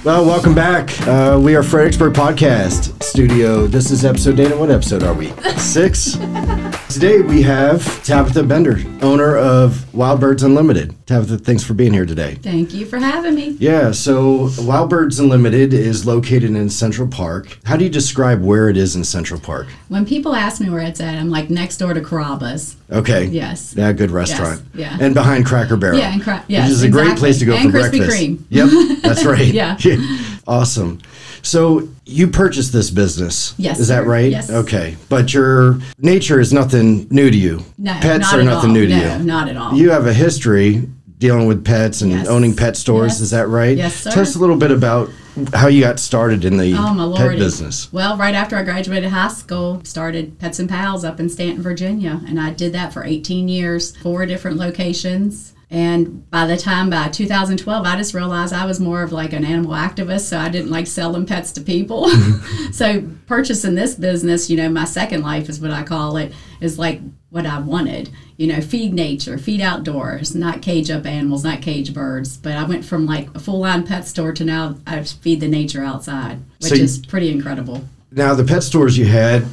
Well, welcome back. We are Fredericksburg Podcast Studio. This is episode, Dana, what episode are we? 6? Today we have Tabatha Bender, owner of Wild Birds Unlimited. Tabatha, thanks for being here today. Thank you for having me. Yeah, so Wild Birds Unlimited is located in Central Park. How do you describe where it is in Central Park? When people ask me where it's at, I'm like next door to Carrabba's. Okay. Yes. Yeah, good restaurant. Yes. Yeah. And behind Cracker Barrel. Yeah, yes, which is a great place to go and for Krispy breakfast. Kreme. Yep, that's right. Yeah. Awesome. So you purchased this business. Yes. Is that right? Yes. Okay. But your nature is nothing new to you. No, Pets not are at nothing all. new to you. No, not at all. You have a history dealing with pets and Yes. owning pet stores. Yes. Is that right? Yes, sir. Tell us a little bit about how you got started in the Oh, my pet Lordy. business. Well, right after I graduated high school, started Pets and Pals up in Stanton, Virginia, and I did that for 18 years, 4 different locations. And by 2012, I just realized I was more of like an animal activist, so I didn't like selling pets to people. So purchasing this business, my second life is what I call it, is like what I wanted. Feed nature, feed outdoors, not cage up animals, not cage birds. But I went from like a full-line pet store to now I feed the nature outside, which is pretty incredible. Now, the pet stores you had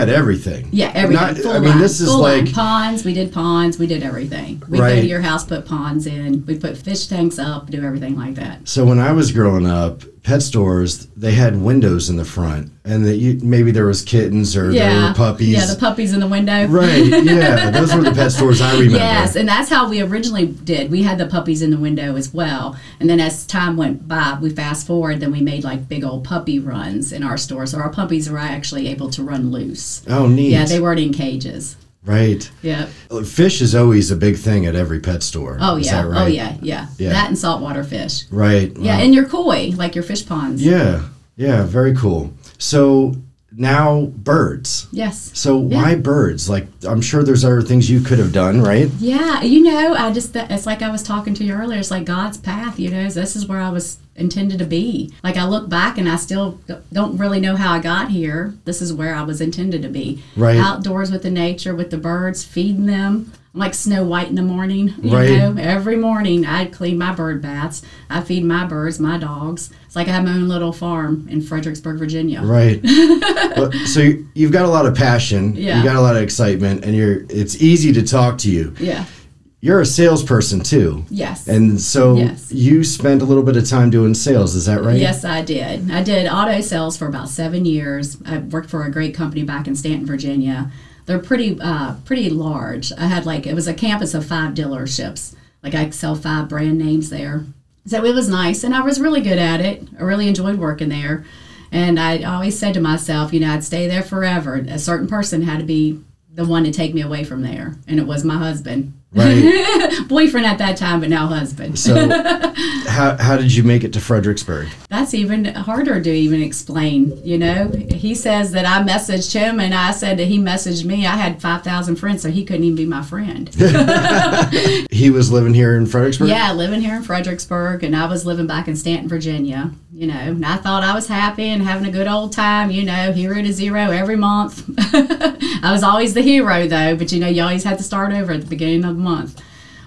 everything. Yeah, everything. This is full like line. Ponds. We did ponds. We did everything. We'd go to your house, put ponds in. We'd put fish tanks up, do everything like that. So when I was growing up, pet stores, they had windows in the front, and maybe there was kittens or there were puppies. Yeah, the puppies in the window. Right, yeah. Those were the pet stores I remember. Yes, and that's how we originally did. We had the puppies in the window as well. And then as time went by, we fast forward, then we made like big old puppy runs in our store. So our puppies were actually able to run loose. Oh, neat. Yeah, they weren't in cages. Right. Yeah. Fish is always a big thing at every pet store. Oh, is yeah. that right? Oh, yeah. That and saltwater fish. Right. Yeah, Wow. and your koi, like your fish ponds. Yeah. Very cool. So now birds. Yes. So why birds? Like, I'm sure there's other things you could have done, right? Yeah, it's like I was talking to you earlier. It's like God's path, this is where I was intended to be. Like, I look back and I still don't really know how I got here. This is where I was intended to be. Right. Outdoors with the nature, with the birds, feeding them. I'm like Snow White in the morning, Right. Every morning I'd clean my bird baths. I feed my birds, my dogs. It's like I have my own little farm in Fredericksburg, Virginia. Right. So you've got a lot of passion. Yeah. You got a lot of excitement, and it's easy to talk to you. Yeah. You're a salesperson too. Yes. And so Yes. you spent a little bit of time doing sales, is that right? Yes, I did. I did auto sales for about 7 years. I worked for a great company back in Stanton, Virginia. They're pretty large. I had it was a campus of 5 dealerships. Like, I sell 5 brand names there. So it was nice, and I was really good at it. I really enjoyed working there. And I always said to myself, I'd stay there forever. A certain person had to be the one to take me away from there, and it was my husband. Right. Boyfriend at that time, but now husband. So how did you make it to Fredericksburg? That's even harder to even explain, He says that I messaged him, and I said that he messaged me. I had 5,000 friends, so he couldn't even be my friend. He was living here in Fredericksburg? Yeah, living here in Fredericksburg, and I was living back in Stanton, Virginia, And I thought I was happy and having a good old time, 0 to 0 every month. I was always the hero, though, but, you always had to start over at the beginning of the month.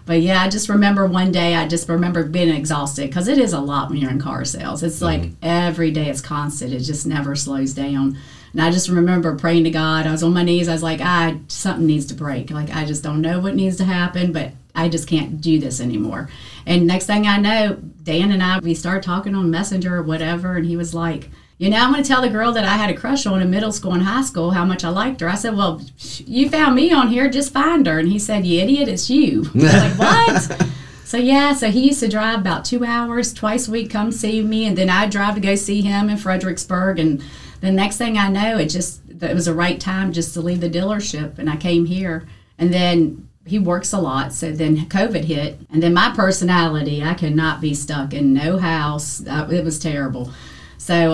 But yeah, I just remember one day, I just remember being exhausted, because it is a lot when you're in car sales. It's like every day it's constant. It just never slows down. And I just remember praying to God. I was on my knees. I was like, something needs to break. Like, I just don't know what needs to happen, but I just can't do this anymore. And next thing I know, Dan and we started talking on Messenger or whatever, and he was like, I'm going to tell the girl that I had a crush on in middle school and high school how much I liked her. I said, well, you found me on here, just find her. And he said, you idiot, it's you. I was like, what? So he used to drive about 2 hours twice a week, come see me, and then I'd drive to go see him in Fredericksburg. And the next thing I know, it was the right time just to leave the dealership, and I came here. And then he works a lot, so then COVID hit, and then my personality, I could not be stuck in no house. It was terrible. So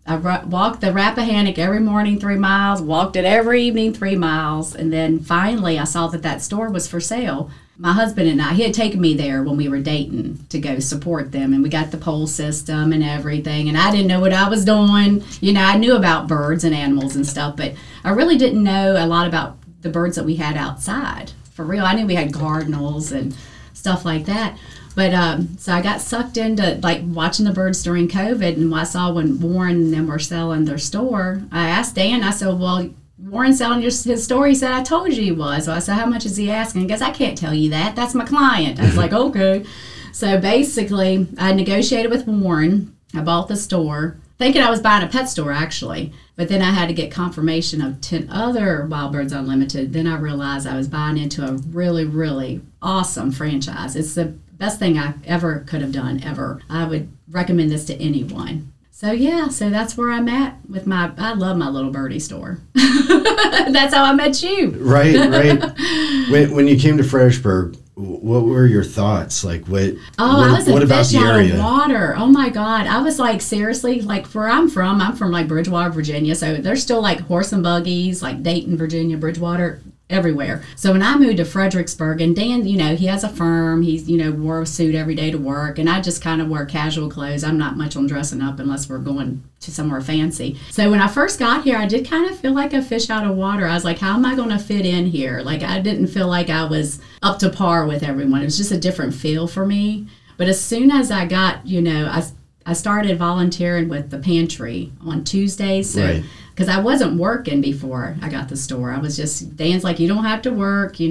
I walked the Rappahannock every morning 3 miles, walked it every evening 3 miles, and then finally I saw that store was for sale. My husband and he had taken me there when we were dating to go support them, and we got the pole system and everything, and I didn't know what I was doing. I knew about birds and animals and stuff, but I really didn't know a lot about the birds that we had outside. For real, I knew we had cardinals and stuff like that. But so I got sucked into like watching the birds during COVID, and I saw when Warren and them were selling their store. I asked Dan, I said, well, Warren's selling his store. He said, I told you he was. So I said, how much is he asking? He goes, I can't tell you that. That's my client. I was like, okay. So basically, I negotiated with Warren. I bought the store, thinking I was buying a pet store, actually. But then I had to get confirmation of 10 other Wild Birds Unlimited. Then I realized I was buying into a really, really awesome franchise. It's the best thing I ever could have done, ever. I would recommend this to anyone. So yeah, so that's where I'm at with I love my little birdie store. That's how I met you. Right. When you came to Fredericksburg, what were your thoughts? Like what I was what a about fish the out area? of water. Oh my God. I was like, seriously, like where I'm from like Bridgewater, Virginia. So there's still like horse and buggies, like Dayton, Virginia, Bridgewater, everywhere. So when I moved to Fredericksburg, and Dan, he has a firm. He's, wore a suit every day to work, and I just kind of wear casual clothes. I'm not much on dressing up unless we're going to somewhere fancy. So when I first got here, I did kind of feel like a fish out of water. I was like, how am I going to fit in here? Like, I didn't feel like I was up to par with everyone. It was just a different feel for me. But as soon as I got, I started volunteering with the pantry on Tuesdays. So, right. Because I wasn't working before I got the store. I was just, Dan's like, you don't have to work, you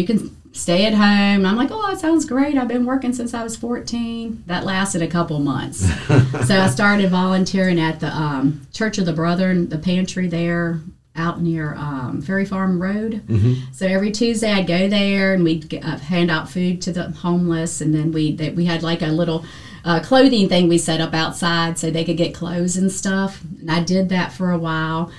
can stay at home. I'm like, oh, that sounds great. I've been working since I was 14. That lasted a couple months. So I started volunteering at the Church of the Brethren, the pantry there out near Ferry Farm Road. Mm-hmm. So every Tuesday I'd go there, and we'd hand out food to the homeless, and then we had like a little clothing thing we set up outside so they could get clothes and stuff. And I did that for a while.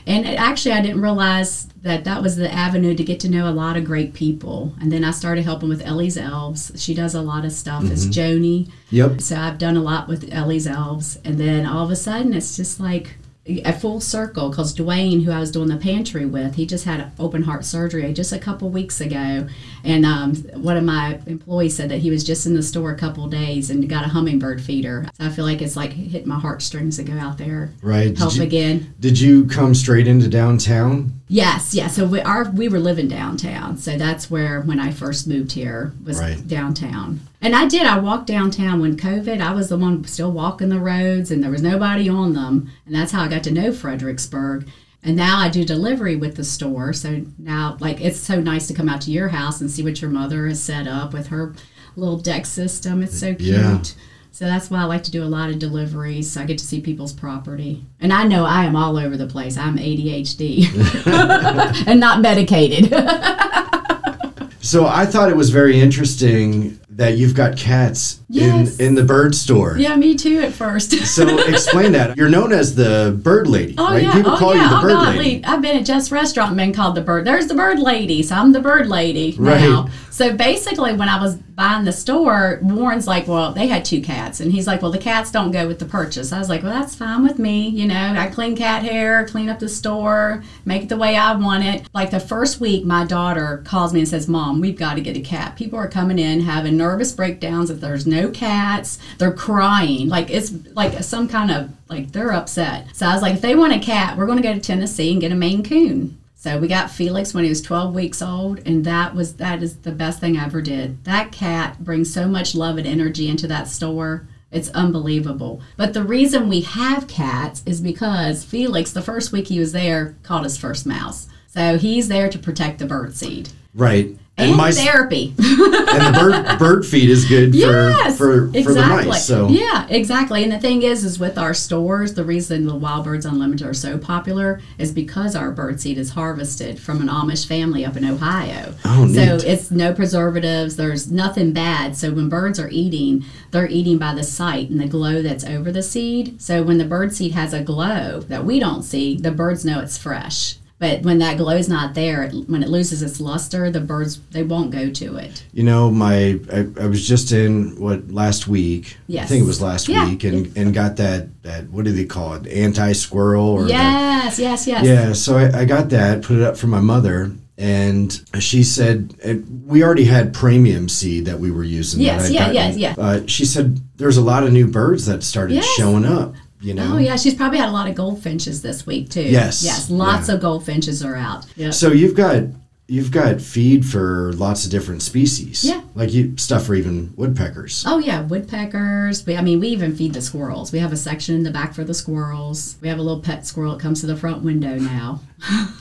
And actually, I didn't realize that was the avenue to get to know a lot of great people. And then I started helping with Ellie's Elves. She does a lot of stuff. Mm-hmm. It's Joni. Yep. So I've done a lot with Ellie's Elves. And then all of a sudden, it's just like a full circle, because Dwayne, who I was doing the pantry with, he just had open heart surgery just a couple weeks ago. And one of my employees said that he was just in the store a couple days and got a hummingbird feeder. So I feel like it's like hitting my heartstrings to go out there, right? Help again. Did you come straight into downtown? Yes, yeah. So we were living downtown. So that's where, when I first moved here, was right. Downtown. And I walked downtown when COVID. I was the one still walking the roads, and there was nobody on them. And that's how I got to know Fredericksburg. And now I do delivery with the store. So now, like, it's so nice to come out to your house and see what your mother has set up with her little deck system. It's so cute. Yeah. So that's why I like to do a lot of deliveries. So I get to see people's property. And I know I am all over the place. I'm ADHD and not medicated. So I thought it was very interesting that you've got cats in the bird store. Yeah, me too at first. So explain that. You're known as the bird lady, right? Yeah. People call you the bird lady. I've been at Jeff's restaurant and been called the bird. There's the bird lady, so I'm the bird lady now. Right. So basically, when I was buying the store, Warren's like, well, they had 2 cats. And he's like, well, the cats don't go with the purchase. I was like, well, that's fine with me. I clean cat hair, clean up the store, make it the way I want it. Like the first week, my daughter calls me and says, Mom, we've got to get a cat. People are coming in having nervous breakdowns if there's no cats. They're crying. Like it's like some kind of, like they're upset. So I was like, if they want a cat, we're going to go to Tennessee and get a Maine Coon. So we got Felix when he was 12 weeks old, and that is the best thing I ever did. That cat brings so much love and energy into that store. It's unbelievable. But the reason we have cats is because Felix, the first week he was there, caught his first mouse. So he's there to protect the birdseed. Right. And therapy. And the bird feed is good for the mice. So. Yeah, exactly. And the thing is with our stores, the reason the Wild Birds Unlimited are so popular is because our birdseed is harvested from an Amish family up in Ohio. Oh, neat. So it's no preservatives. There's nothing bad. So when birds are eating, they're eating by the sight and the glow that's over the seed. So when the birdseed has a glow that we don't see, the birds know it's fresh. But when that glow's not there, when it loses its luster, the birds, they won't go to it. I was just in, last week? Yes. I think it was last week, and got that, what do they call it, anti-squirrel? Or yes. Yeah, so I got that, put it up for my mother, and she said, we already had premium seed that we were using. Yes. She said, there's a lot of new birds that started showing up. Oh, yeah. She's probably had a lot of goldfinches this week, too. Yes. Lots of goldfinches are out. Yep. So you've got you've got feed for lots of different species. Yeah. Like stuff for even woodpeckers. Oh, yeah, woodpeckers. We even feed the squirrels. We have a section in the back for the squirrels. We have a little pet squirrel that comes to the front window now.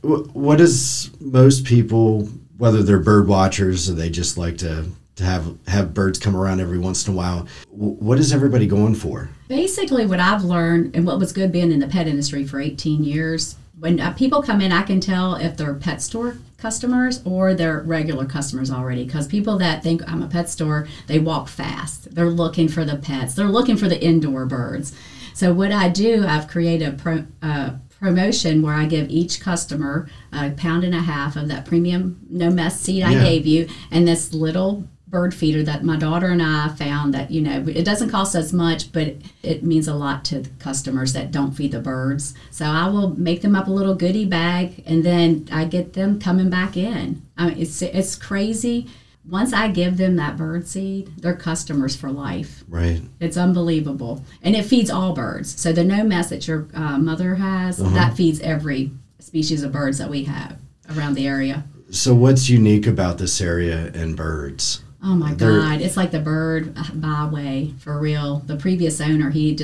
What does most people, whether they're bird watchers or they just like to have birds come around every once in a while, what is everybody going for? Basically, what I've learned and what was good being in the pet industry for 18 years, when people come in, I can tell if they're pet store customers or they're regular customers already, because people that think I'm a pet store, they walk fast. They're looking for the pets. They're looking for the indoor birds. So what I do, I've created a promotion where I give each customer a pound and a half of that premium no mess seed I gave you, and this little bird feeder that my daughter and I found that, it doesn't cost us much, but it means a lot to the customers that don't feed the birds. So I will make them up a little goodie bag, and then I get them coming back in. I mean, it's crazy. Once I give them that bird seed, they're customers for life. Right. It's unbelievable. And it feeds all birds. So the no mess that your mother has, that feeds every species of birds that we have around the area. So what's unique about this area and birds? Oh my God, it's like the bird byway, for real. The previous owner, he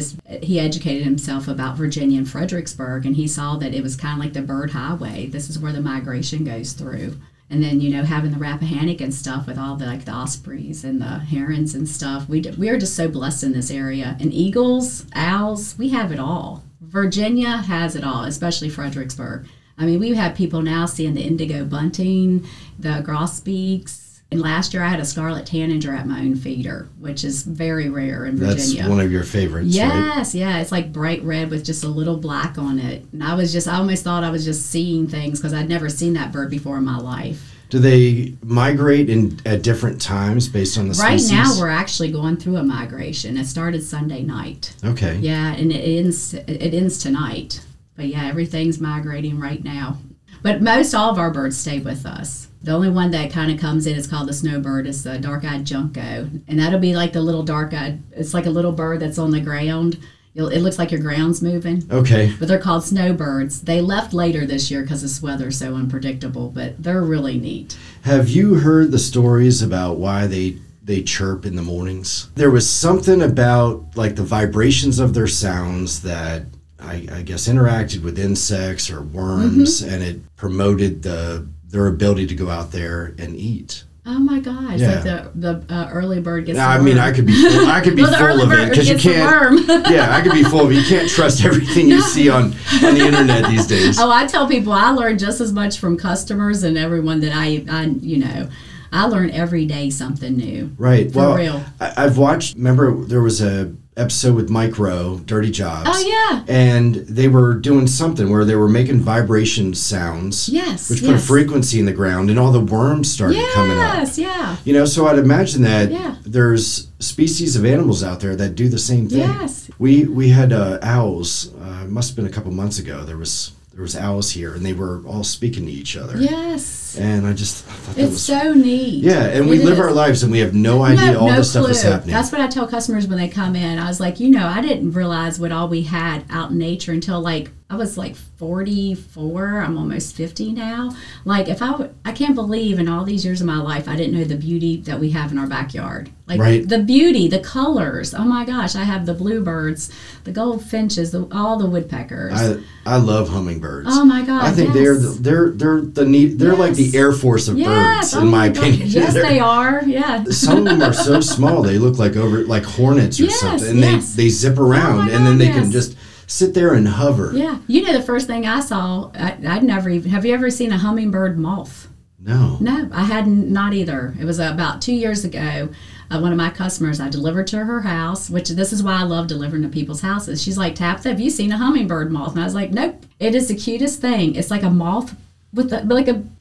educated himself about Virginia and Fredericksburg, and he saw that it was kind of like the bird highway. This is where the migration goes through. And then, having the Rappahannock and stuff with all the ospreys and the herons and stuff. We are just so blessed in this area. And eagles, owls, we have it all. Virginia has it all, especially Fredericksburg. I mean, we've had people now seeing the indigo bunting, the grosbeaks. And last year I had a scarlet tanager at my own feeder, which is very rare in Virginia. That's one of your favorites, yes, right? Yeah. It's like bright red with just a little black on it. And I almost thought I was just seeing things because I'd never seen that bird before in my life. Do they migrate at different times based on the species? Right now we're actually going through a migration. It started Sunday night. Okay. Yeah, and it ends tonight. But yeah, everything's migrating right now. But most all of our birds stay with us. The only one that kind of comes in is called the snowbird. It's the dark-eyed junco. And that'll be like the little dark-eyed, it's like a little bird that's on the ground. It looks like your ground's moving. Okay. But they're called snowbirds. They left later this year because this weather's so unpredictable, but they're really neat. Have you heard the stories about why they chirp in the mornings? There was something about like the vibrations of their sounds that I guess interacted with insects or worms, and it promoted their ability to go out there and eat. Oh my gosh! Yeah. Like the early bird gets. Now, the I worm. mean, I could be full of it because you can't. Yeah, I could be full of it. You can't trust everything you see on the internet these days. Oh, I tell people I learn just as much from customers and everyone that I learn every day something new. Right. For real. I've watched. Remember, there was a episode with Mike Rowe, Dirty Jobs. Oh, yeah. And they were doing something where they were making vibration sounds. Yes. Which put a frequency in the ground, and all the worms started coming up. Yes, yeah. So I'd imagine that there's species of animals out there that do the same thing. Yes. We had owls. Must have been a couple months ago. There was owls here, and they were all speaking to each other. Yes. And I thought that it's so neat. Yeah, and we live our lives, and we have no idea all this stuff is happening. That's what I tell customers when they come in. I was like, I didn't realize what all we had out in nature until I was 44. I'm almost 50 now. I can't believe in all these years of my life I didn't know the beauty that we have in our backyard. The beauty, the colors. Oh my gosh, I have the bluebirds, the goldfinches, all the woodpeckers. I love hummingbirds. Oh my God! I think they're like the Air Force of birds, in my opinion. Yes, they are. Yeah. Some of them are so small they look like hornets or something, and they zip around, and then they can just sit there and hover. Yeah. The first thing I saw, I'd never even. Have you ever seen a hummingbird moth? No. No, I had not either. It was about 2 years ago. One of my customers, I delivered to her house, which this is why I love delivering to people's houses. She's like, Tabatha, have you seen a hummingbird moth? And I was like, nope. It is the cutest thing. It's like a moth with a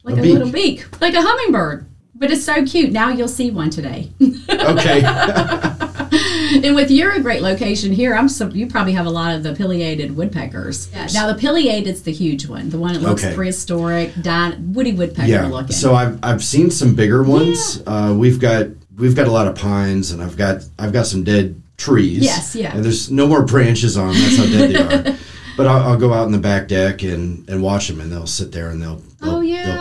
little beak, like a hummingbird. But it's so cute. Now you'll see one today. Okay. And with your great location here, you probably have a lot of the pileated woodpeckers. Yeah. Now the pileated's the huge one, the one that looks prehistoric, woody woodpecker looking. So I've seen some bigger ones. Yeah. We've got a lot of pines, and I've got some dead trees. Yes, yeah. And there's no more branches on them. That's how dead they are. But I'll go out in the back deck and watch them, and they'll sit there and they'll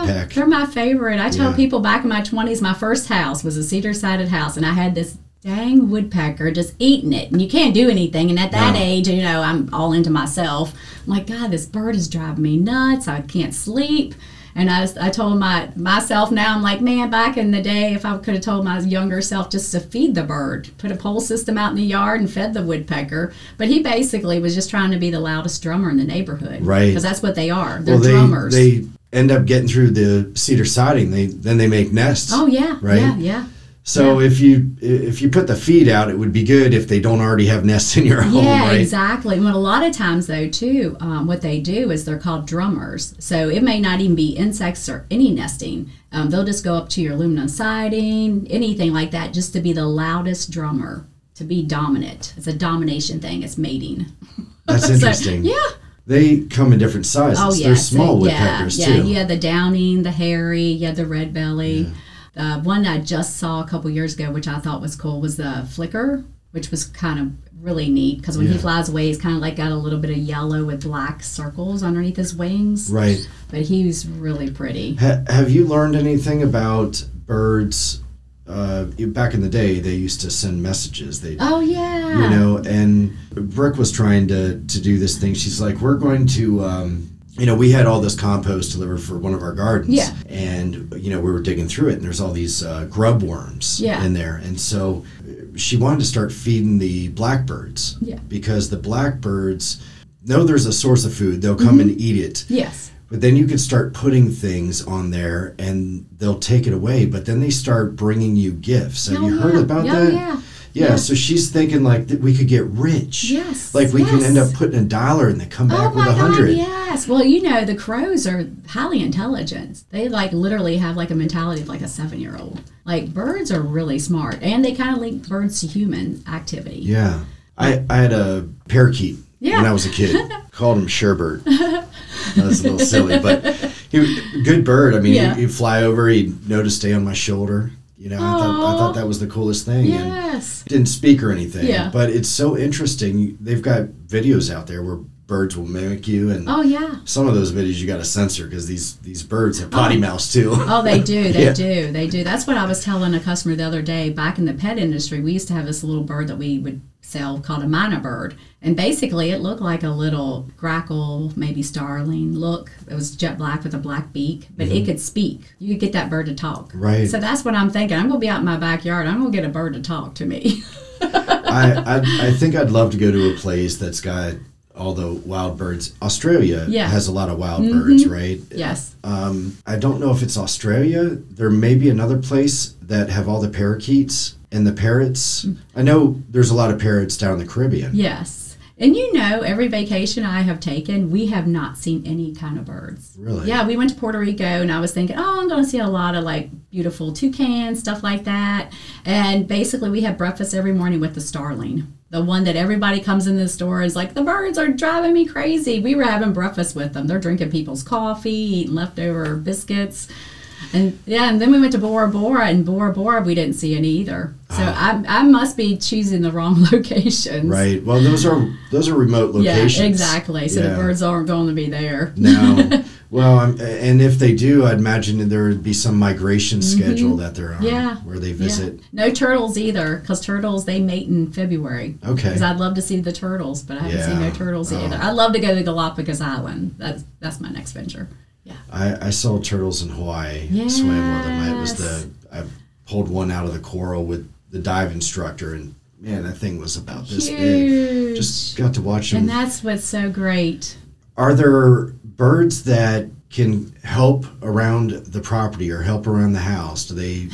peck. They're my favorite. I tell people back in my 20s, my first house was a cedar-sided house, and I had this dang woodpecker just eating it, and you can't do anything. And at that age, I'm all into myself. I'm like, God, this bird is driving me nuts. I can't sleep. And I told myself now, I'm like, man, back in the day, if I could have told my younger self just to feed the bird, put a pole system out in the yard and fed the woodpecker. But he basically was just trying to be the loudest drummer in the neighborhood. Right. Because that's what they are. They're drummers. They end up getting through the cedar siding. Then they make nests. Oh, yeah. Right? Yeah. So if you put the feed out, it would be good if they don't already have nests in your home, yeah, right? Exactly. But a lot of times, though, too, what they do is they're called drummers. So it may not even be insects or any nesting. They'll just go up to your aluminum siding, anything like that, just to be the loudest drummer, to be dominant. It's a domination thing. It's mating. That's interesting. Yeah. They come in different sizes. Oh, yeah. They're small woodpeckers, too. Yeah, you have the downing, the hairy, you have the red belly. Yeah. One I just saw a couple years ago, which I thought was cool, was the flicker, which was kind of really neat because when he flies away, he's kind of like got a little bit of yellow with black circles underneath his wings. Right. But he was really pretty. Have you learned anything about birds? Back in the day, they used to send messages. Oh, yeah. And Brooke was trying to do this thing. She's like, we're going to... we had all this compost delivered for one of our gardens. Yeah. And, we were digging through it, and there's all these grub worms in there. And so she wanted to start feeding the blackbirds. Yeah. Because the blackbirds know there's a source of food. They'll come and eat it. Yes. But then you can start putting things on there, and they'll take it away. But then they start bringing you gifts. Have you heard about that? Yeah. Yeah, so she's thinking like that we could get rich. Yes. Like we can end up putting $1 and they come back with 100. God, yes. Well, the crows are highly intelligent. They literally have a mentality of a 7-year-old. Birds are really smart, and they kind of link birds to human activity. Yeah. I had a parakeet when I was a kid. Called him Sherbert. That's a little silly, but good bird. I mean, he'd fly over, he'd know to stay on my shoulder. I thought that was the coolest thing. Yes. And didn't speak or anything. But it's so interesting. They've got videos out there where birds will mimic you. And some of those videos you got to censor because these birds have potty mouths too. Oh, they do. They do. That's what I was telling a customer the other day. Back in the pet industry, we used to have this little bird that we would sell called a minor bird. And basically, it looked like a little grackle, maybe starling look. It was jet black with a black beak, but it could speak. You could get that bird to talk. Right. So that's what I'm thinking. I'm going to be out in my backyard. I'm going to get a bird to talk to me. I think I'd love to go to a place that's got all the wild birds. Australia has a lot of wild birds, right? Yes. I don't know if it's Australia. There may be another place that have all the parakeets and the parrots. I know there's a lot of parrots down in the Caribbean. Yes. And every vacation I have taken, we have not seen any kind of birds. Really? Yeah, we went to Puerto Rico, and I was thinking, I'm going to see a lot of beautiful toucans, stuff like that. And basically, we have breakfast every morning with the starling. The one that everybody comes in the store is like, the birds are driving me crazy. We were having breakfast with them. They're drinking people's coffee, eating leftover biscuits. And then we went to Bora Bora, and Bora Bora we didn't see any either. So I must be choosing the wrong locations. Right. Well, those are remote locations. Yeah, exactly. So the birds aren't going to be there. No. Well, and if they do, I'd imagine there would be some migration schedule that they're on where they visit. Yeah. No turtles either, because turtles, they mate in February. Okay. Because I'd love to see the turtles, but I haven't seen no turtles either. I'd love to go to Galapagos Island. That's my next venture. Yeah. I saw turtles in Hawaii. Yes. Swam with them. I pulled one out of the coral with the dive instructor, and man, that thing was about this big. Just got to watch them. And that's what's so great. Are there birds that can help around the property or help around the house? Do they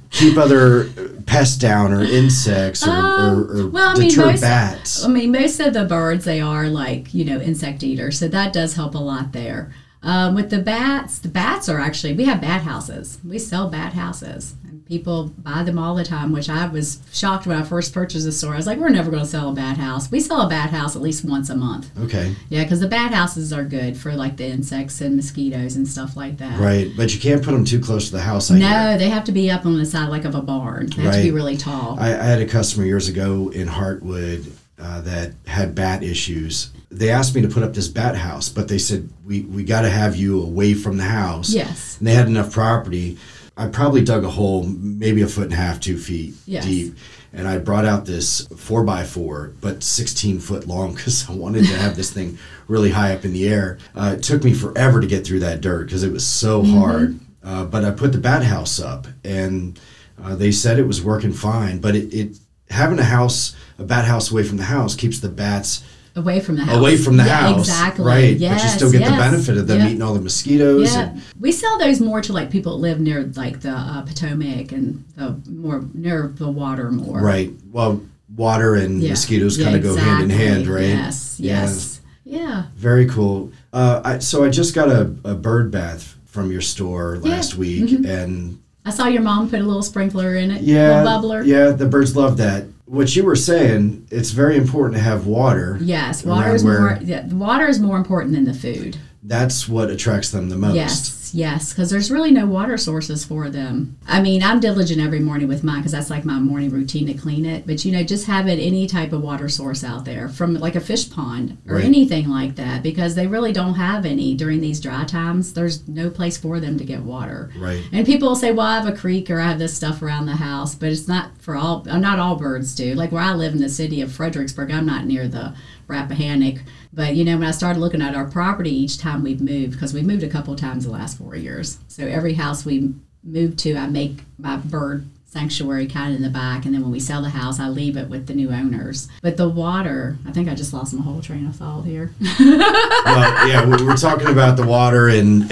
keep other pests down or insects or deter bats? Most of the birds, they are insect eaters, so that does help a lot there. With the bats are actually, we have bat houses. We sell bat houses. And people buy them all the time, which I was shocked when I first purchased the store. I was like, we're never going to sell a bat house. We sell a bat house at least once a month. Okay. Yeah, because the bat houses are good for the insects and mosquitoes and stuff like that. Right, but you can't put them too close to the house. No, they have to be up on the side of a barn. They have to be really tall. I had a customer years ago in Hartwood that had bat issues. they asked me to put up this bat house, but they said, we got to have you away from the house. Yes. And they had enough property. I probably dug a hole maybe 1.5 feet, 2 feet deep. And I brought out this 4x4, but 16 foot long, because I wanted to have this thing really high up in the air. It took me forever to get through that dirt because it was so hard. But I put the bat house up, and they said it was working fine. But it having a bat house away from the house keeps the bats away from the house. Away from the house. Exactly. Right. Yes, but you still get the benefit of them eating all the mosquitoes. Yeah. We sell those more to like people that live near like the Potomac and the more near the water more. Right. Well, water and mosquitoes kind of go hand in hand, right? Yes. Yeah. Very cool. So I just got a bird bath from your store last week, and I saw your mom put a little sprinkler in it. Yeah. A little bubbler. Yeah, the birds love that. What you were saying, it's very important to have water. Yes, water is more. Yeah, water is more important than the food. That's what attracts them the most. Yes, because there's really no water sources for them. I mean, I'm diligent every morning with mine because that's like my morning routine to clean it. But, just having any type of water source out there from like a fish pond or anything like that, because they really don't have any during these dry times. There's no place for them to get water. Right. And people will say, well, I have a creek or I have this stuff around the house, but it's not for all, not all birds do. Like where I live in the city of Fredericksburg, I'm not near the Rappahannock. But, when I started looking at our property each time we've moved, because we've moved a couple of times the last 4 years. So every house we move to, I make my bird sanctuary kind of in the back. And then when we sell the house, I leave it with the new owners. But the water, I think I just lost my whole train of thought here. Well, yeah, we're talking about the water and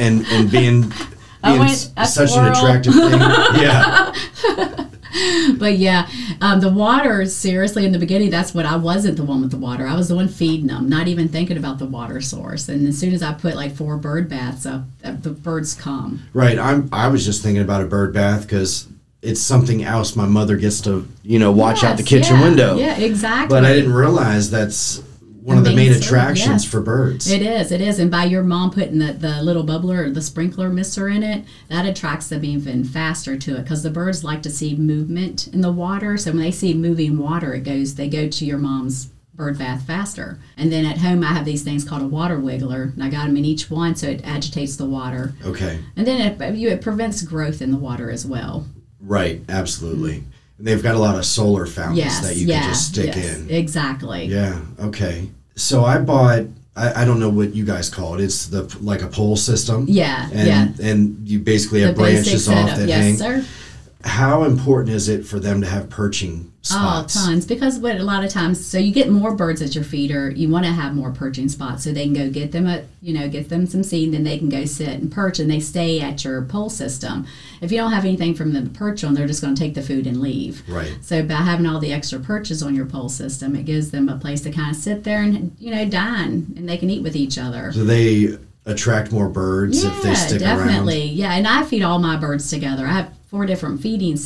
being such an attractive thing. Yeah. But the water, seriously, in the beginning, that's what I wasn't the one with the water. I was the one feeding them, not even thinking about the water source. And as soon as I put like 4 bird baths up, the birds come. Right. I was just thinking about a bird bath because it's something else my mother gets to, watch out the kitchen window. Yeah, exactly. But I didn't realize that's one of the main attractions for birds. It is. And by your mom putting the little bubbler or the sprinkler mister in it, that attracts them even faster to it because the birds like to see movement in the water. So when they see moving water, they go to your mom's bird bath faster. And then at home, I have these things called a water wiggler, and I got them in each one so it agitates the water. Okay. And then it prevents growth in the water as well. Right, absolutely. And they've got a lot of solar fountains that you can just stick in. Exactly. Yeah, okay. So I bought, I don't know what you guys call it. It's like a pole system. Yeah, And you basically have branches off that hang. Yes, sir. How important is it for them to have perching spots? Oh, tons. Because a lot of times, so you get more birds at your feeder, you want to have more perching spots so they can go get them get them some seed, and then they can go sit and perch, and they stay at your pole system. If you don't have anything for them to perch on, they're just going to take the food and leave. Right. So by having all the extra perches on your pole system, it gives them a place to kind of sit there and, dine, and they can eat with each other. So they attract more birds if they stick around? Yeah, definitely. Yeah, and I feed all my birds together. I have 4 different feeding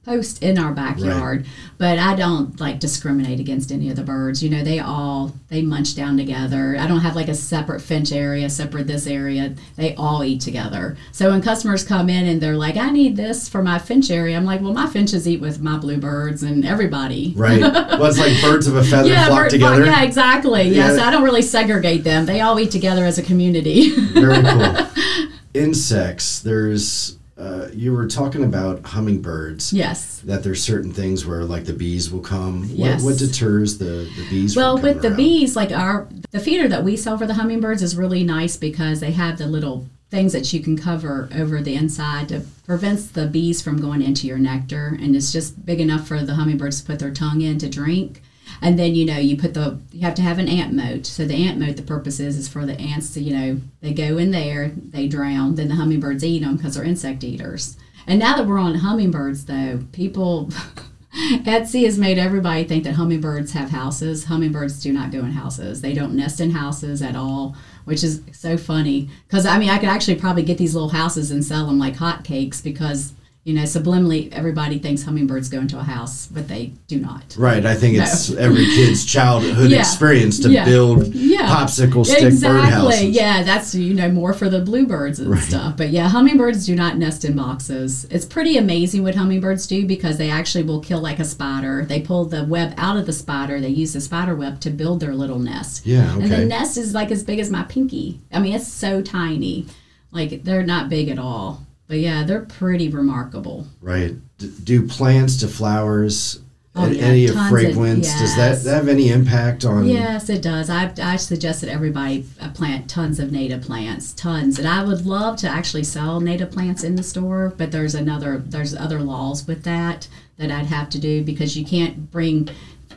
posts in our backyard, but I don't discriminate against any of the birds. They munch down together. I don't have like a separate finch area, separate this area. They all eat together. So when customers come in and they're like, I need this for my finch area, I'm like, well, my finches eat with my bluebirds and everybody. Right. Well, it's like birds of a feather flock together. Yeah, exactly. Yeah, so I don't really segregate them. They all eat together as a community. Very cool. Insects, there's you were talking about hummingbirds. Yes. That there's certain things where like the bees will come. Yes. What deters the bees from coming with the around? bees, the feeder that we sell for the hummingbirds is really nice because they have the little things that you can cover over the inside to prevent the bees from going into your nectar, and it's just big enough for the hummingbirds to put their tongue in to drink. And then, you have to have an ant moat. So the ant moat, the purpose is for the ants to, they go in there, they drown, then the hummingbirds eat them because they're insect eaters. And now that we're on hummingbirds, though, people, Etsy has made everybody think that hummingbirds have houses. Hummingbirds do not go in houses. They don't nest in houses at all, which is so funny. Because, I could actually probably get these little houses and sell them like hotcakes because subliminally, everybody thinks hummingbirds go into a house, but they do not. Right. I think it's every kid's childhood experience to build popsicle stick birdhouses. Yeah, that's, more for the bluebirds and stuff. But yeah, hummingbirds do not nest in boxes. It's pretty amazing what hummingbirds do because they actually will kill like a spider. They pull the web out of the spider. They use the spider web to build their little nest. Yeah, okay. And the nest is like as big as my pinky. I mean, it's so tiny. Like, they're not big at all. But yeah, they're pretty remarkable. Right. Do plants to flowers, any fragrance, does that have any impact on? Yes, it does. I suggest that everybody plant tons of native plants, tons. And I would love to actually sell native plants in the store, but there's other laws with that I'd have to do because you can't bring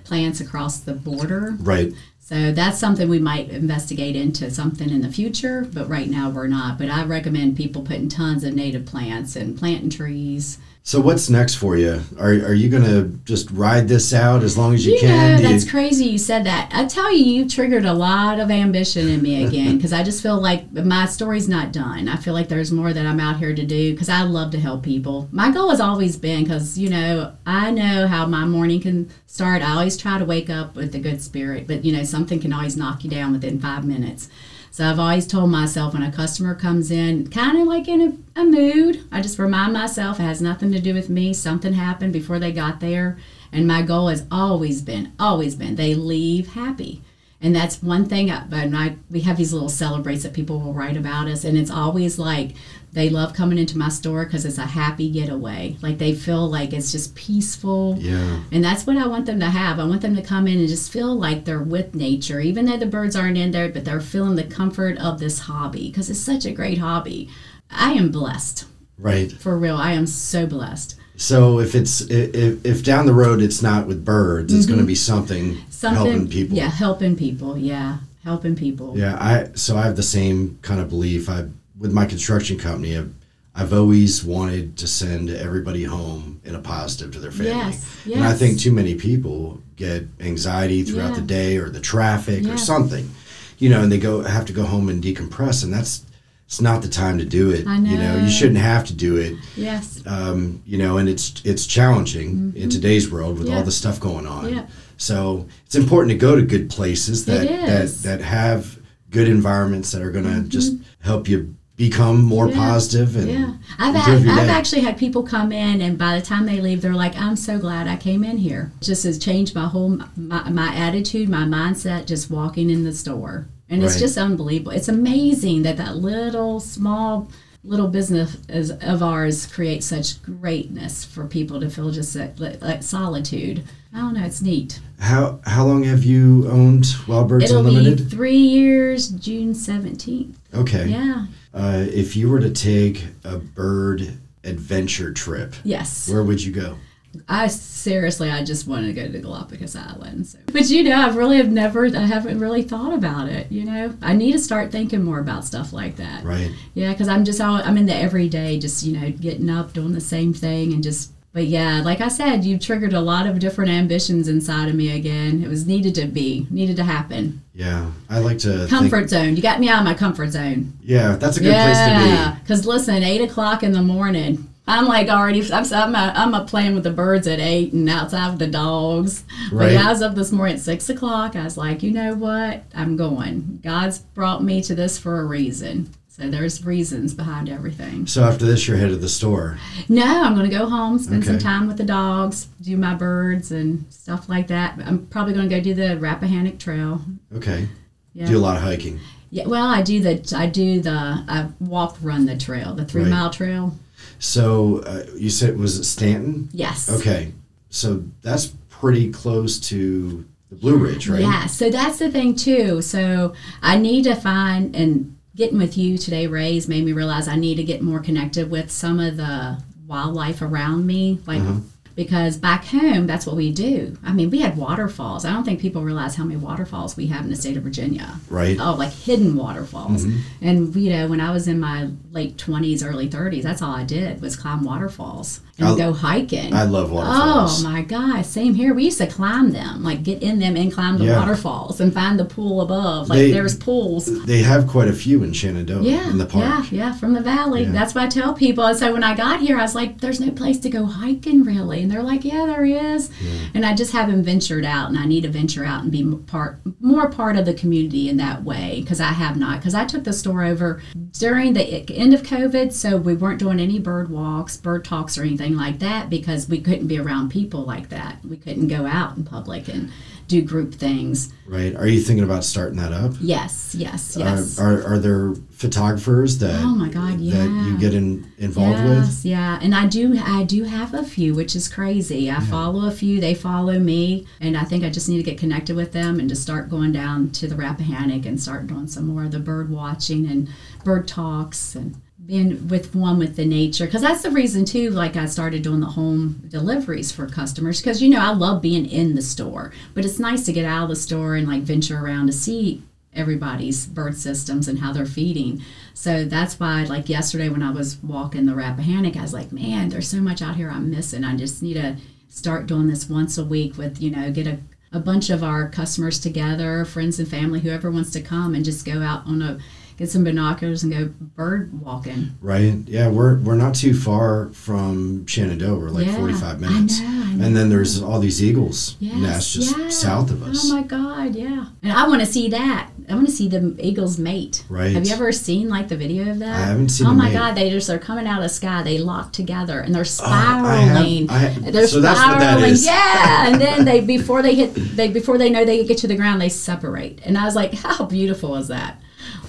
plants across the border. Right. So that's something we might investigate into something in the future, but right now we're not. But I recommend people putting tons of native plants and planting trees. So what's next for you? Are you going to just ride this out as long as you can? That's crazy you said that. I tell you, you've triggered a lot of ambition in me again because I just feel like my story's not done. I feel like there's more that I'm out here to do because I love to help people. My goal has always been because, I know how my morning can start. I always try to wake up with a good spirit, but, something can always knock you down within 5 minutes. So I've always told myself when a customer comes in, kind of like in a mood, I just remind myself it has nothing to do with me. Something happened before they got there. And my goal has always been, they leave happy. And that's one thing, we have these little celebrates that people will write about us. And it's always like they love coming into my store because it's a happy getaway. Like they feel like it's just peaceful. Yeah. And that's what I want them to have. I want them to come in and just feel like they're with nature, even though the birds aren't in there, but they're feeling the comfort of this hobby because it's such a great hobby. I am blessed. Right. For real. I am so blessed. So if down the road it's not with birds, it's going to be something helping people. Yeah, helping people. Yeah, helping people. Yeah, I have the same kind of belief. With my construction company, I've always wanted to send everybody home in a positive to their family. Yes. And I think too many people get anxiety throughout the day or the traffic or something, and they have to go home and decompress, and it's not the time to do it. I know. You shouldn't have to do it. Yes. And it's challenging in today's world with all the stuff going on. Yeah. So it's important to go to good places that have good environments that are going to just help you become more positive and I've actually had people come in and by the time they leave they're like, I'm so glad I came in here. It just has changed my attitude, my mindset just walking in the store. And it's just unbelievable. It's amazing that little business of ours creates such greatness for people to feel just like solitude. I don't know, it's neat. How long have you owned Wild Birds Unlimited? It'll be 3 years, June 17th. Okay. Yeah. If you were to take a bird adventure trip, yes, where would you go? I just want to go to Galapagos Islands. But I haven't really thought about it, I need to start thinking more about stuff like that. Right. Yeah, because I'm in the everyday, just, getting up, doing the same thing and just, but yeah, like I said, you triggered a lot of different ambitions inside of me again. It was needed to happen. Yeah, I like to comfort zone. You got me out of my comfort zone. Yeah, that's a good place to be. Yeah, because listen, 8 o'clock in the morning, I'm like already. I'm up playing with the birds at 8 and outside with the dogs. Right. But I was up this morning at 6 o'clock. I was like, you know what? I'm going. God's brought me to this for a reason. So there's reasons behind everything. So after this, you're headed to the store. No, I'm going to go home, spend some time with the dogs, do my birds and stuff like that. I'm probably going to go do the Rappahannock Trail. Okay. Yeah. Do a lot of hiking. Yeah. Well, I run the trail, the 3-mile trail. So you said, was it Stanton? Yes. Okay. So that's pretty close to the Blue Ridge, right? Yeah. So that's the thing too. So I need to find, and getting with you today, Ray's made me realize I need to get more connected with some of the wildlife around me, because back home, that's what we do. I mean, we had waterfalls. I don't think people realize how many waterfalls we have in the state of Virginia. Right. Oh, like hidden waterfalls. And, when I was in my late 20s, early 30s, that's all I did was climb waterfalls. and go hiking. I love waterfalls. Oh my gosh, same here. We used to climb them, like get in them and climb the waterfalls and find the pool above. Like there's pools. They have quite a few in Shenandoah in the park. Yeah, from the valley. Yeah. That's what I tell people. And so when I got here, I was like, there's no place to go hiking really. And they're like, yeah, there is. Yeah. And I just haven't ventured out, and I need to venture out and be more part of the community in that way, because I have not. Because I took the store over during the end of COVID, so we weren't doing any bird walks, bird talks, or anything like that, because we couldn't be around people like that. We couldn't go out in public and do group things. Right. Are you thinking about starting that up? Yes. Are there photographers that oh my God, that you get involved with? Yeah, and I do have a few, which is crazy. I follow a few, they follow me, and I think I just need to get connected with them and just start going down to the Rappahannock and start doing some more of the bird watching and bird talks and being with the nature, because that's the reason too, like I started doing the home deliveries for customers, because I love being in the store, but it's nice to get out of the store and like venture around to see everybody's bird systems and how they're feeding. So that's why, like yesterday when I was walking the Rappahannock, I was like, man, there's so much out here I'm missing. I just need to start doing this once a week with, get a bunch of our customers together, friends and family, whoever wants to come, and just go out get some binoculars and go bird walking. Right. Yeah, we're not too far from Shenandoah. We're like 45 minutes. I know. And then there's all these eagles nests just south of us. Oh my God, yeah. And I want to see that. I want to see the eagles mate. Right. Have you ever seen like the video of that? I haven't seen. Oh my God, they're coming out of the sky. They lock together and they're spiraling. They're so spiraling. That's what that is. Yeah. And then before they know they get to the ground, they separate. And I was like, how beautiful is that?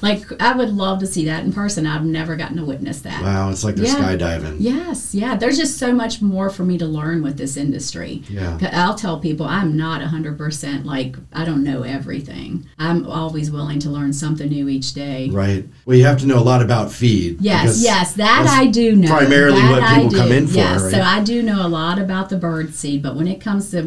Like, I would love to see that in person. I've never gotten to witness that. Wow, it's like they're skydiving. Yes, yeah. There's just so much more for me to learn with this industry. Yeah. I'll tell people I'm not 100%, like, I don't know everything. I'm always willing to learn something new each day. Right. Well, you have to know a lot about feed. Yes, that I do know. Primarily what people come in for, yes, right? So I do know a lot about the bird seed, but when it comes to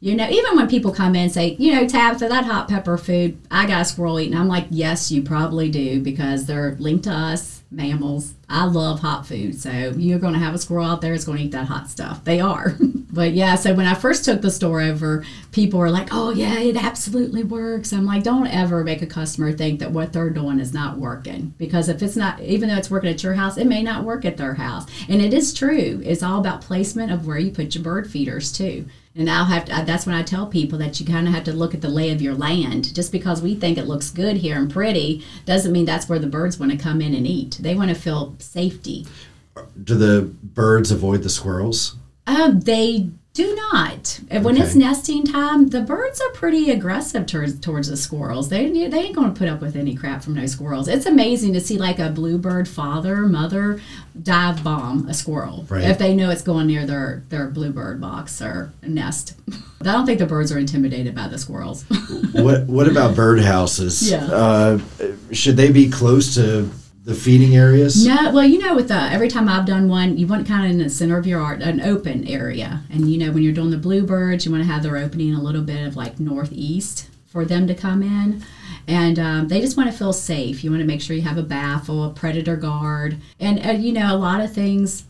even when people come in and say, Tabatha, that hot pepper food, I got a squirrel eating. I'm like, yes, you probably do, because they're linked to us, mammals. I love hot food. So you're going to have a squirrel out there that's going to eat that hot stuff. They are. But yeah, so when I first took the store over, people were like, oh yeah, it absolutely works. I'm like, don't ever make a customer think that what they're doing is not working. Because if it's not, even though it's working at your house, it may not work at their house. And it is true. It's all about placement of where you put your bird feeders too. And that's when I tell people that you kind of have to look at the lay of your land. Just because we think it looks good here and pretty doesn't mean that's where the birds want to come in and eat. They want to feel safety. Do the birds avoid the squirrels? They do not. When it's nesting time, the birds are pretty aggressive towards the squirrels. They ain't going to put up with any crap from no squirrels. It's amazing to see like a bluebird mother dive bomb a squirrel if they know it's going near their bluebird box or nest. I don't think the birds are intimidated by the squirrels. What about bird houses? Yeah. Should they be close to the feeding areas? No, well, with every time I've done one, you want kind of in the center of your yard, an open area. And, when you're doing the bluebirds, you want to have their opening a little bit of like northeast for them to come in. And they just want to feel safe. You want to make sure you have a baffle, a predator guard. And, a lot of things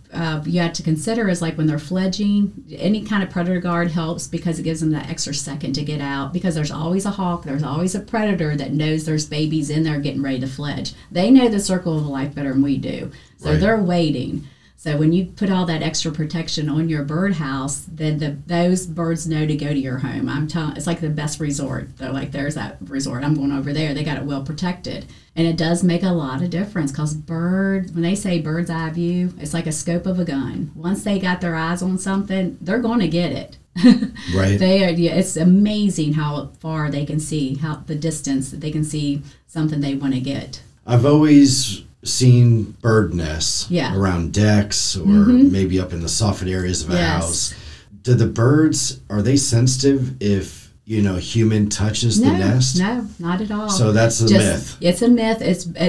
you have to consider is like when they're fledging, any kind of predator guard helps, because it gives them that extra second to get out, because there's always a hawk, there's always a predator that knows there's babies in there getting ready to fledge. They know the circle of life better than we do. So they're waiting. So when you put all that extra protection on your birdhouse, then those birds know to go to your home. I'm telling, it's like the best resort. They're like, there's that resort. I'm going over there. They got it well protected. And it does make a lot of difference, because when they say bird's eye view, it's like a scope of a gun. Once they got their eyes on something, they're going to get it. Right. It's amazing how far they can see, how the distance that they can see something they want to get. I've always seen bird nests around decks or maybe up in the soffit areas of a house. Do the birds, are they sensitive if human touches the nest? No, not at all. So that's a myth. It's a myth.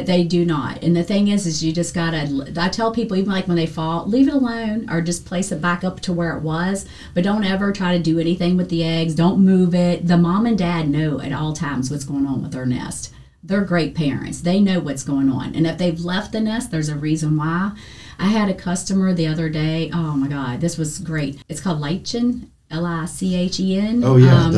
They do not. And the thing is you just gotta, I tell people, even like when they fall, leave it alone or just place it back up to where it was. But don't ever try to do anything with the eggs. Don't move it. The mom and dad know at all times what's going on with their nest. They're great parents. They know what's going on. And if they've left the nest, there's a reason why. I had a customer the other day. Oh my God, this was great. It's called lichen, Lichen. Oh yeah,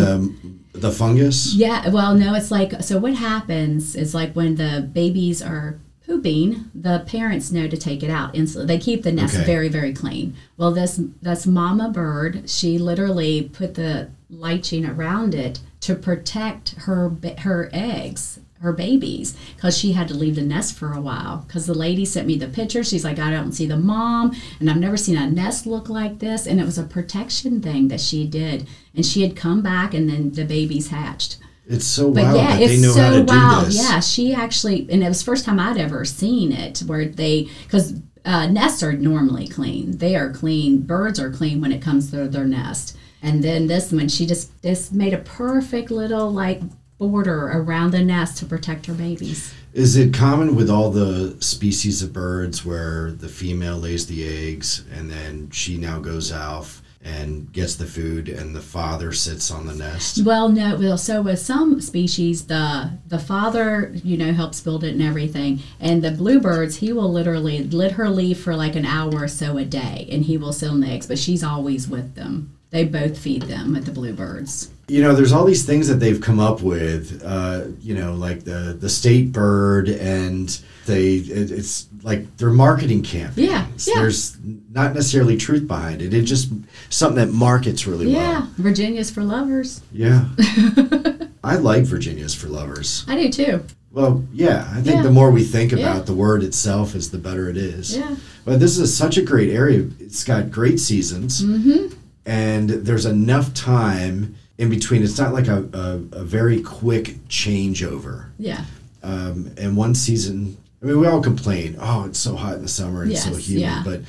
the fungus. Yeah, well, no, it's like, so what happens is like when the babies are pooping, the parents know to take it out instantly. They keep the nest very, very clean. Well, this mama bird, she literally put the lichen around it to protect her eggs, her babies, because she had to leave the nest for a while. Because the lady sent me the picture. She's like, I don't see the mom, and I've never seen a nest look like this. And it was a protection thing that she did. And she had come back, and then the babies hatched. It's so wild that they know how to do this. Yeah, she actually, and it was the first time I'd ever seen it, where because nests are normally clean. They are clean. Birds are clean when it comes to their nest. And then this one, she just made a perfect little like border around the nest to protect her babies. Is it common with all the species of birds where the female lays the eggs and then she now goes out and gets the food and the father sits on the nest? Well, no. Well, so with some species, the father, helps build it and everything. And the bluebirds, he will literally let her leave for like an hour or so a day, and he will sit on the eggs, but she's always with them. They both feed them with the bluebirds. There's all these things that they've come up with, like the state bird, and it's like they're marketing campaigns. Yeah. There's not necessarily truth behind it. It's just something that markets really well. Yeah, Virginia's for lovers. Yeah. I like Virginia's for lovers. I do too. Well, yeah, I think the more we think about the word itself is the better it is. Yeah. But this is such a great area. It's got great seasons. Mm-hmm. And there's enough time in between. It's not like a very quick changeover. Yeah. And one season, we all complain, it's so hot in the summer and it's so humid.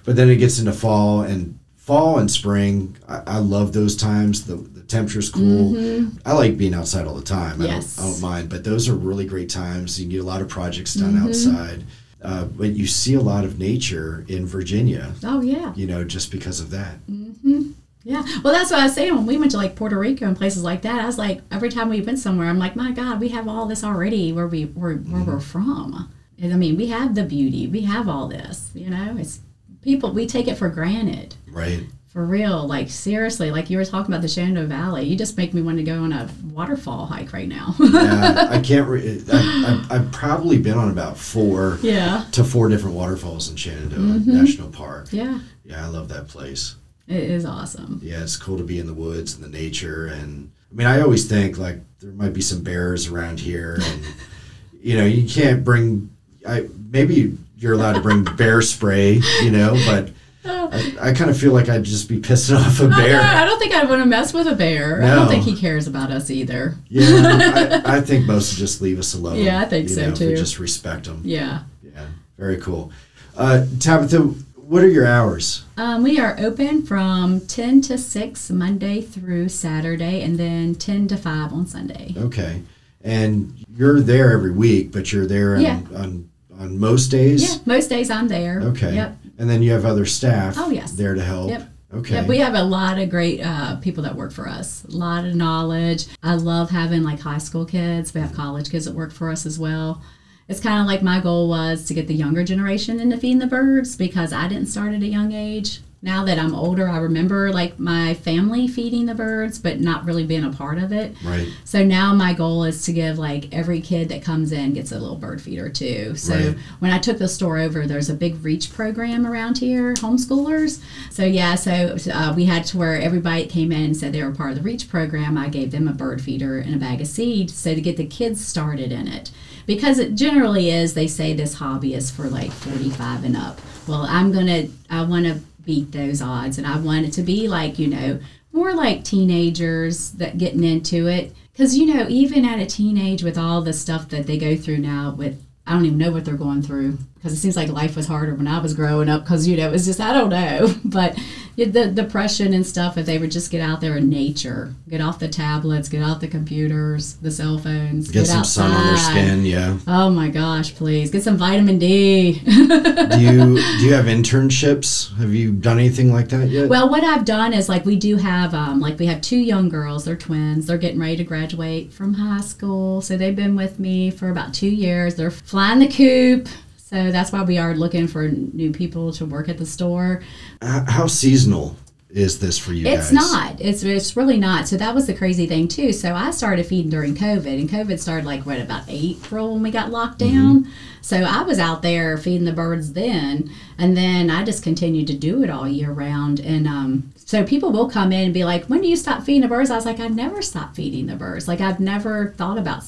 But then it gets into fall and spring. I love those times. The temperature's cool. Mm-hmm. I like being outside all the time. Yes. I don't mind. But those are really great times. You can get a lot of projects done outside. But you see a lot of nature in Virginia. Oh, yeah. Just because of that. Mm-hmm. Yeah. Well, that's what I was saying when we went to like Puerto Rico and places like that. I was like, every time we went somewhere, I'm like, my God, we have all this already where we're from. And we have the beauty. We have all this, It's people, we take it for granted. Right. For real. Like, seriously, like you were talking about the Shenandoah Valley. You just make me want to go on a waterfall hike right now. Yeah, I can't. I've probably been on about 4 to 4 different waterfalls in Shenandoah National Park. Yeah. Yeah, I love that place. It is awesome. Yeah, it's cool to be in the woods and the nature. And I always think like there might be some bears around here, and you can't bring. Maybe you're allowed to bring bear spray, but. I kind of feel like I'd just be pissing off a bear. I don't think I'd want to mess with a bear. No. I don't think he cares about us either. Yeah, I think most would just leave us alone. Yeah, I think so too. If we just respect them. Yeah. Yeah, very cool. Tabatha, what are your hours? We are open from 10 to 6 Monday through Saturday, and then 10 to 5 on Sunday. Okay. And you're there every week, but you're there on most days? Yeah, most days I'm there. Okay. Yep. And then you have other staff there to help? Yep. Okay. Yep, we have a lot of great people that work for us. A lot of knowledge. I love having like high school kids. We have college kids that work for us as well. It's kind of like my goal was to get the younger generation into feeding the birds, because I didn't start at a young age. Now that I'm older, I remember like my family feeding the birds, but not really being a part of it. Right. So now my goal is to give like every kid that comes in gets a little bird feeder too. So when I took the store over, there's a big REACH program around here, homeschoolers. So we had to where everybody that came in and said they were part of the REACH program, I gave them a bird feeder and a bag of seed, so to get the kids started in it. Because it generally is, they say this hobby is for like 45 and up. Well, I want to beat those odds, and I want it to be like, more like teenagers that getting into it. Because, even at a teenage with all the stuff that they go through now with, I don't even know what they're going through, because it seems like life was harder when I was growing up, because, it's just, I don't know. But the depression and stuff, if they would just get out there in nature, get off the tablets, get off the computers, the cell phones, get some outside. sun on their skin, yeah. Oh my gosh, please. Get some vitamin D. Do you have internships? Have you done anything like that yet? Well, what I've done is we do have, we have 2 young girls. They're twins. They're getting ready to graduate from high school. So they've been with me for about 2 years. They're flying the coop. So that's why we are looking for new people to work at the store. How seasonal is this for you guys? It's not. It's really not. So that was the crazy thing too. So I started feeding during COVID, and COVID started like about April when we got locked down. Mm-hmm. So I was out there feeding the birds then, and then I just continued to do it all year round. And so people will come in and be like, "When do you stop feeding the birds?" I was like, "I never stopped feeding the birds. Like I've never thought about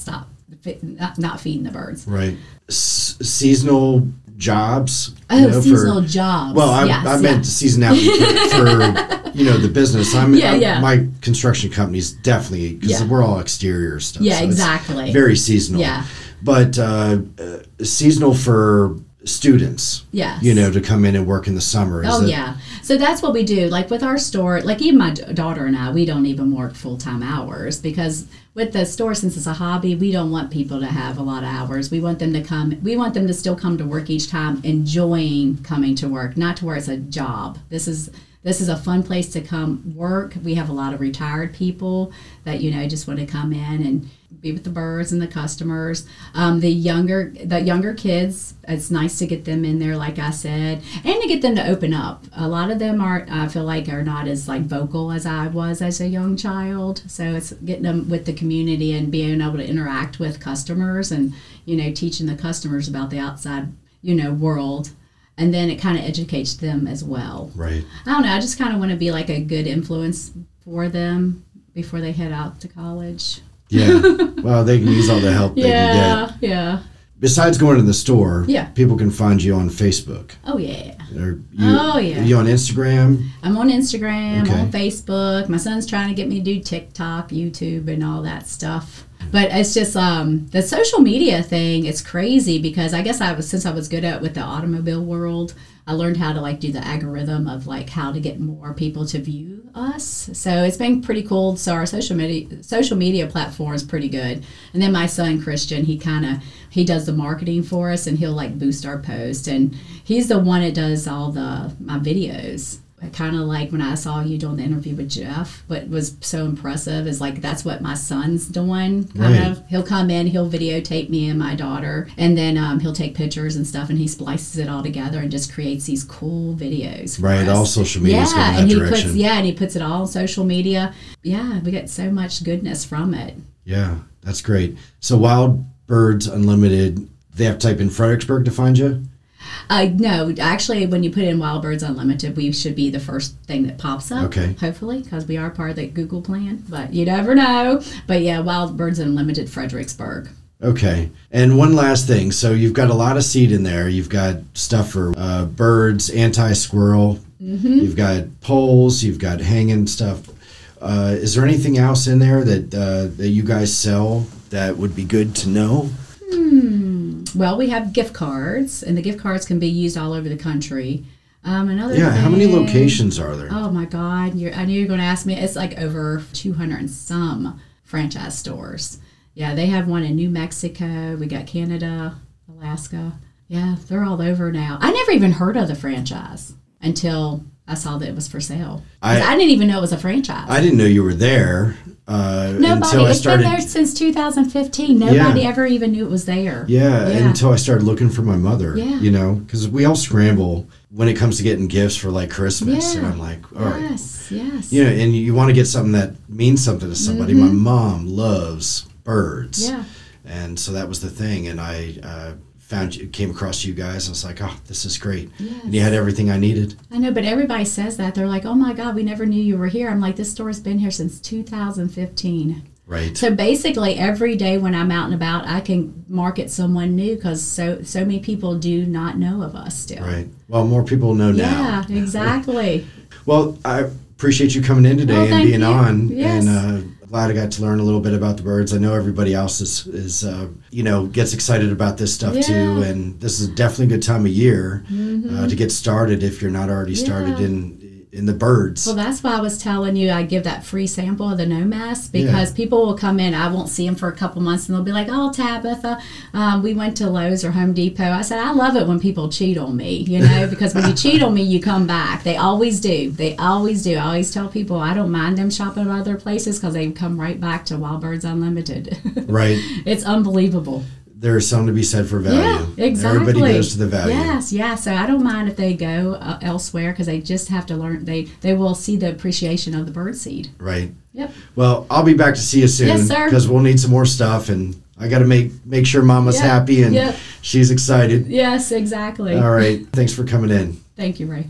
not feeding the birds." Right. Seasonal jobs. Seasonal jobs. Well, I meant seasonality for the business. My construction company's definitely, because we're all exterior stuff. Yeah, so exactly. It's very seasonal. Yeah. But seasonal for students. Yes. To come in and work in the summer. So that's what we do. Like with our store, like even my daughter and I, we don't even work full-time hours, because with the store, since it's a hobby, we don't want people to have a lot of hours. We want them to still come to work each time enjoying coming to work, not to where it's a job. This is a fun place to come work. We have a lot of retired people that just want to come in and be with the birds and the customers. The younger kids, it's nice to get them in there, like I said, and to get them to open up. A lot of them I feel like are not as like vocal as I was as a young child. So it's getting them with the community and being able to interact with customers and teaching the customers about the outside world. And then it kind of educates them as well. Right. I don't know. I just kind of want to be like a good influence for them before they head out to college. Yeah. Well, they can use all the help they can get. Yeah. Besides going to the store, yeah, people can find you on Facebook. Oh, yeah. Are you on Instagram? I'm on Instagram, okay. On Facebook. My son's trying to get me to do TikTok, YouTube, and all that stuff. But it's just the social media thing. It's crazy because I guess since I was good at with the automobile world, I learned how to do the algorithm of how to get more people to view us. So it's been pretty cool. So our social media platform is pretty good. And then my son Christian, he does the marketing for us, and he'll boost our post. And he's the one that does all my videos. Kind of like when I saw you doing the interview with Jeff, what was so impressive is that's what my son's doing. Right. He'll come in, he'll videotape me and my daughter, and then he'll take pictures and stuff, and he splices it all together and just creates these cool videos. Right, all social media is going in that direction. And he puts it all on social media. Yeah, we get so much goodness from it. Yeah, that's great. So Wild Birds Unlimited, they have to type in Fredericksburg to find you? No, actually, when you put in Wild Birds Unlimited, we should be the first thing that pops up, okay. Hopefully, because we are part of the Google plan, but you never know. But yeah, Wild Birds Unlimited Fredericksburg. Okay. And one last thing. So you've got a lot of seed in there. You've got stuff for birds, anti-squirrel. Mm-hmm. You've got poles. You've got hanging stuff. Is there anything else in there that you guys sell that would be good to know? Well, we have gift cards, and the gift cards can be used all over the country. How many locations are there? Oh, my God. I knew you were going to ask me. It's over 200 and some franchise stores. Yeah, they have one in New Mexico. We got Canada, Alaska. Yeah, they're all over now. I never even heard of the franchise until I saw that it was for sale. I didn't even know it was a franchise. I didn't know you were there. Nobody. It's been there since 2015. Nobody ever even knew it was there. Yeah, until I started looking for my mother. Yeah. Because we all scramble when it comes to getting gifts for Christmas. Yeah. And I'm like, all right. Yes. And you want to get something that means something to somebody. Mm-hmm. My mom loves birds. Yeah. And so that was the thing. And I came across you guys. I was like, oh, this is great. Yes. And you had everything I needed. I know, but everybody says that. They're like, oh my God, we never knew you were here. I'm like, this store's been here since 2015. Right. So basically every day when I'm out and about, I can market someone new because so many people do not know of us still. Right. Well, more people know now. Yeah, exactly. Well, I appreciate you coming in today and being on. Yes. And glad I got to learn a little bit about the birds. I know everybody else is gets excited about this stuff too. And this is definitely a good time of year to get started if you're not already started in the birds. Well, that's why I was telling you I give that free sample of the no mess because people will come in. I won't see them for a couple months and they'll be like, oh, Tabatha, we went to Lowe's or Home Depot. I said, I love it when people cheat on me, because when you cheat on me, you come back. They always do. They always do. I always tell people I don't mind them shopping at other places because they come right back to Wild Birds Unlimited. Right. It's unbelievable. there's something to be said for value. Yeah, exactly. Everybody goes to the value. Yes, yeah. So I don't mind if they go elsewhere because they just have to learn. They will see the appreciation of the birdseed. Right. Yep. Well, I'll be back to see you soon. Yes, sir. Because we'll need some more stuff, and I got to make sure Mama's happy and she's excited. Yes, exactly. All right. Thanks for coming in. Thank you, Ray.